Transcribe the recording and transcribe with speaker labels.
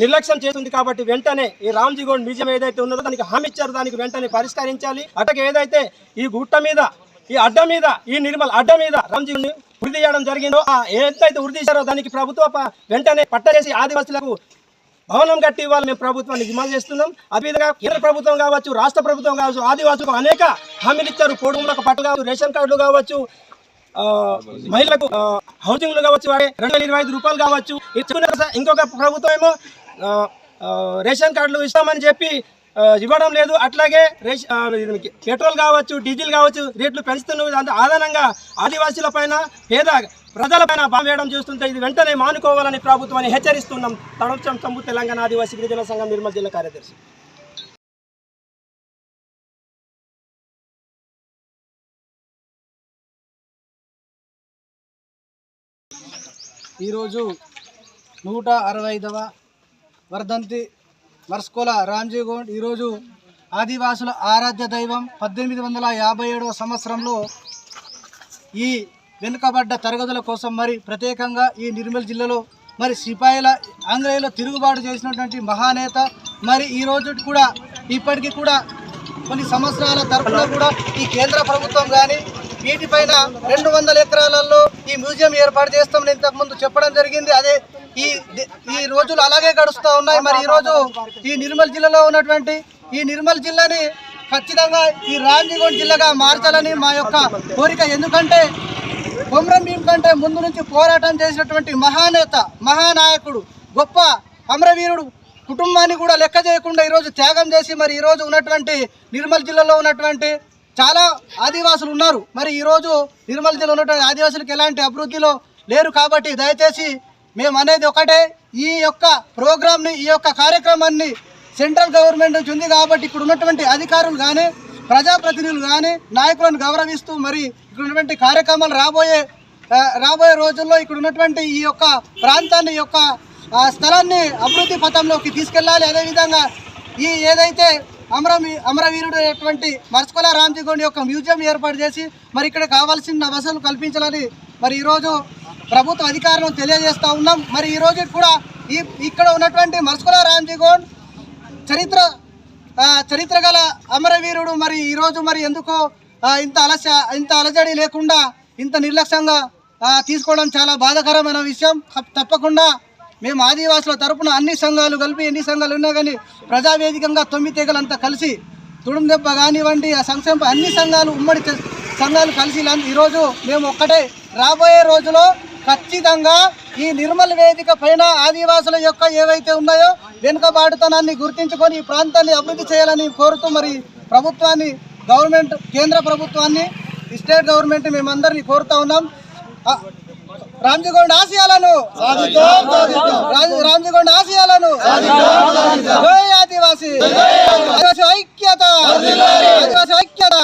Speaker 1: నిర్లక్ష్యం చేస్తుంది కాబట్టి వెంటనే ఈ రామ్జీగౌడ్ మ్యూజియం ఏదైతే ఉన్నదో దానికి హామీ ఇచ్చారు, దానికి వెంటనే పరిష్కరించాలి. అటక ఏదైతే ఈ గుట్ట మీద ఈ అడ్డ మీద ఈ నిర్మల్ అడ్డ మీద రామ్జీగౌడ్ని ఉరి తీయడం జరిగిందో ఏదైతే ఉరి తీశారో దానికి ప్రభుత్వ వెంటనే పట్ట చేసి ఆదివాసులకు భవనం కట్టి ఇవ్వాలి మేము ప్రభుత్వాన్ని డిమాండ్ చేస్తున్నాం. అదేవిధంగా కేంద్ర ప్రభుత్వం కావచ్చు, రాష్ట్ర ప్రభుత్వం కావచ్చు, ఆదివాసులకు అనేక హామీలు ఇచ్చారు. పొడుగులకు పట్టు కావచ్చు, రేషన్ కార్డులు కావచ్చు, మహిళలకు హౌసింగ్లు కావచ్చు, 2025 రూపాయలు కావచ్చు. ఇంకొక ప్రభుత్వం ఏమో రేషన్ కార్డులు ఇస్తామని చెప్పి ఇవ్వడం లేదు. అట్లాగే పెట్రోల్ కావచ్చు, డీజిల్ కావచ్చు రేట్లు పెంచుతున్న ఆధారంగా ఆదివాసీల పైన పేద ప్రజలపైన బాంబు వేయడం చేస్తుంటే ఇది వెంటనే మానుకోవాలని ప్రభుత్వాన్ని హెచ్చరిస్తున్నాం. తడవచం చంబు తెలంగాణ ఆదివాసీ గిరిజన సంఘం నిర్మల్ జిల్లా కార్యదర్శి.
Speaker 2: ఈరోజు 165వ వర్ధంతి మర్స్కోల రామ్జీగౌడ్ ఈరోజు ఆదివాసుల ఆరాధ్య దైవం. 1857వ సంవత్సరంలో ఈ వెనుకబడ్డ తరగతుల కోసం మరి ప్రత్యేకంగా ఈ నిర్మల్ జిల్లాలో మరి సిపాయిల ఆంగ్లేయులు తిరుగుబాటు చేసినటువంటి మహానేత. మరి ఈ రోజు కూడా ఇప్పటికీ కూడా కొన్ని సంవత్సరాల తరపున కూడా ఈ కేంద్ర ప్రభుత్వం కానీ వీటిపైన 200 ఎకరాలలో ఈ మ్యూజియం ఏర్పాటు చేస్తామని ఇంతకుముందు చెప్పడం జరిగింది. అదే ఈ రోజులు అలాగే గడుస్తూ ఉన్నాయి. మరి ఈరోజు ఈ నిర్మల్ జిల్లాలో ఉన్నటువంటి ఈ నిర్మల్ జిల్లాని ఖచ్చితంగా ఈ రామ్జీగౌడ్ జిల్లాగా మార్చాలని మా యొక్క కోరిక. ఎందుకంటే కొమ్రం భీం కంటే ముందు నుంచి పోరాటం చేసినటువంటి మహానేత, మహానాయకుడు, గొప్ప అమరవీరుడు కుటుంబాన్ని కూడా లెక్క చేయకుండా ఈరోజు త్యాగం చేసి మరి ఈరోజు ఉన్నటువంటి నిర్మల్ జిల్లాలో ఉన్నటువంటి చాలా ఆదివాసులు ఉన్నారు. మరి ఈరోజు నిర్మల్ జిల్లాలో ఉన్నటువంటి ఆదివాసులకు ఎలాంటి అభివృద్ధిలో లేరు. కాబట్టి దయచేసి మేము అనేది ఒకటే, ఈ యొక్క ప్రోగ్రామ్ని, ఈ యొక్క కార్యక్రమాన్ని సెంట్రల్ గవర్నమెంట్ నుంచి ఉంది కాబట్టి ఇక్కడ ఉన్నటువంటి అధికారులు కానీ, ప్రజాప్రతినిధులు కానీ నాయకులను గౌరవిస్తూ మరి ఇక్కడ ఉన్నటువంటి కార్యక్రమాలు రాబోయే రాబోయే రోజుల్లో ఇక్కడ ఉన్నటువంటి ఈ యొక్క ప్రాంతాన్ని ఈ యొక్క స్థలాన్ని అభివృద్ధి పథంలోకి తీసుకెళ్ళాలి. అదేవిధంగా ఈ ఏదైతే అమరవీరుడు అయినటువంటి మర్స్కోల రామ్జీగోండ్ యొక్క మ్యూజియం ఏర్పాటు చేసి మరి ఇక్కడ కావాల్సిన వసతులు కల్పించాలని మరి ఈరోజు ప్రభుత్వ అధికారులను తెలియజేస్తూ ఉన్నాం. మరి ఈరోజు కూడా ఇక్కడ ఉన్నటువంటి మర్స్కోల రామ్జీగోండ్ చరిత్ర గల అమరవీరుడు మరి ఈరోజు మరి ఎందుకో ఇంత అలజడి లేకుండా ఇంత నిర్లక్ష్యంగా తీసుకోవడం చాలా బాధాకరమైన విషయం. తప్పకుండా మేము ఆదివాసుల తరపున అన్ని సంఘాలు కలిపి ఎన్ని సంఘాలు ఉన్నా కానీ ప్రజావేదికంగా 9 తెగలంతా కలిసి తుడుం దెబ్బ కానివ్వండి ఆ సంక్షేమ అన్ని సంఘాలు ఉమ్మడి సంఘాలు కలిసి ఈరోజు మేము ఒక్కటే రాబోయే రోజులో ఖచ్చితంగా ఈ నిర్మల్ వేదిక పైన ఆదివాసుల యొక్క ఏవైతే ఉన్నాయో వెనుకబాటుతనాన్ని గుర్తించుకొని ఈ ప్రాంతాన్ని అభివృద్ధి చేయాలని కోరుతూ మరి ప్రభుత్వాన్ని గవర్నమెంట్ కేంద్ర ప్రభుత్వాన్ని స్టేట్ గవర్నమెంట్ మేమందరినీ కోరుతా ఉన్నాం. రామ్జీగోండ్ ఆశయాలను రామ్జీగోండ్ ఆశయాలను జై ఆదివాసి ఐక్యత ఆదివాసి ఐక్యత.